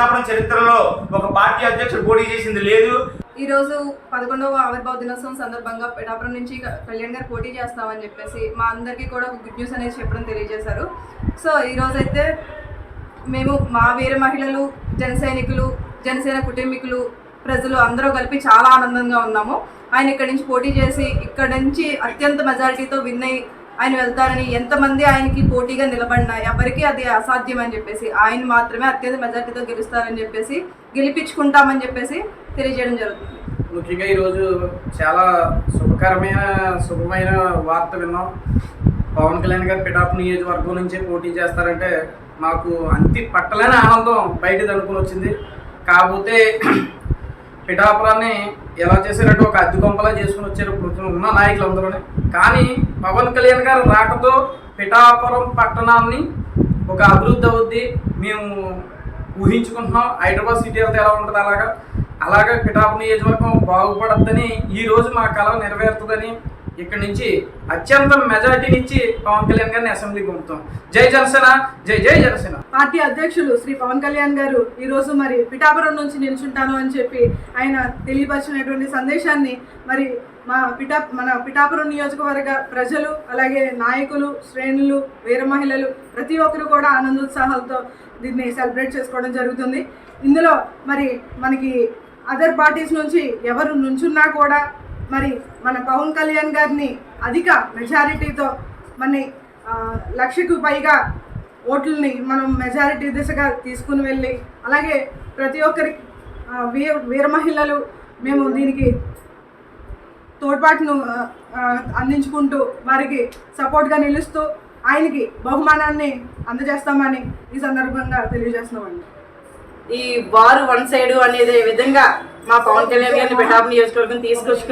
పిఠాపురం చరిత్రలో ఒక పార్టీ అధ్యక్షుడు పోటీ చేసింది లేదు. ఈ రోజు 11వ ఆవిర్భావ దినోత్సవం సందర్భంగా పిఠాపురం నుంచి కళ్యాణ్ గారు పోటీ చేస్తామని చెప్పేసి మా అందరికీ కూడా ఒక గుడ్ న్యూస్ అనేది చెప్పడం తెలియజేశారు. సో ఈ రోజైతే మేము మా వీర మహిళలు, జన సైనికులు, జనసేన కుటుంబీకులు, ప్రజలు అందరూ కలిపి చాలా ఆనందంగా ఉన్నాము. ఆయన ఇక్కడి నుంచి పోటీ చేసి ఇక్కడి నుంచి అత్యంత మెజారిటీతో విన్ అయ్యి ఆయన వెళ్తారని, ఎంతమంది ఆయనకి పోటీగా నిలబడినా ఎవరికి అది అసాధ్యం అని చెప్పేసి ఆయన మాత్రమే అత్యంత మెజారిటీతో గెలుస్తారని చెప్పేసి గెలిపించుకుంటామని చెప్పేసి తెలియజేయడం జరుగుతుంది. ముఖ్యంగా ఈరోజు చాలా శుభమైన వార్త విన్నాం. పవన్ కళ్యాణ్ గారు పిఠాపురం నియోజకవర్గం నుంచే పోటీ చేస్తారంటే మాకు అంతి పట్టలేని ఆనందం బయటది అనుకుని వచ్చింది. కాకపోతే పిఠాపురాన్ని ఎలా చేశారంటే ఒక అద్దె కొంపలా చేసుకుని వచ్చారు ఇప్పుడు ఉన్న నాయకులందరూ. కానీ పవన్ కళ్యాణ్ గారు రాకతో పిఠాపురం పట్టణాన్ని ఒక అభివృద్ధి అవుద్ది మేము ఊహించుకుంటున్నాం. హైదరాబాద్ సిటీ అయితే ఎలా ఉంటుంది అలాగే పిఠాపురం నియోజకవర్గం బాగుపడద్దని ఈరోజు మా కళ నెరవేరుతుందని ఇక్కడి నుంచి అత్యంత మెజారిటీనిచ్చి పవన్ కళ్యాణ్ గారిని అసెంబ్లీకి పంపుతాం. జై జనసేన, జై జై జనసేన. పార్టీ అధ్యక్షులు శ్రీ పవన్ కళ్యాణ్ గారు ఈరోజు మరి పిఠాపురం నుంచి నిల్చుంటాను అని చెప్పి ఆయన తెలియపరిచినటువంటి సందేశాన్ని మరి మన పిఠాపురం నియోజకవర్గ ప్రజలు, అలాగే నాయకులు, శ్రేణులు, వీర మహిళలు ప్రతి ఒక్కరు కూడా ఆనందోత్సాహాలతో దీన్ని సెలబ్రేట్ చేసుకోవడం జరుగుతుంది. ఇందులో మరి మనకి అదర్ పార్టీస్ నుంచి ఎవరు నుంచున్నా కూడా మరి మన పవన్ కళ్యాణ్ గారిని అధిక మెజారిటీతో మన 1,00,000కు పైగా ఓట్లని మనం మెజారిటీ దిశగా తీసుకుని వెళ్ళి, అలాగే ప్రతి ఒక్కరి వీర మహిళలు మేము దీనికి తోడ్పాటును అందించుకుంటూ వారికి సపోర్ట్గా నిలుస్తూ ఆయనకి బహుమానాన్ని అందజేస్తామని ఈ సందర్భంగా తెలియజేస్తున్నామండి. ఈ వారు వన్ సైడ్ అనేది విధంగా మా పవన్ కళ్యాణ్ గారిని పిఠాపురం నియోజకవర్గం తీసుకొచ్చుకుని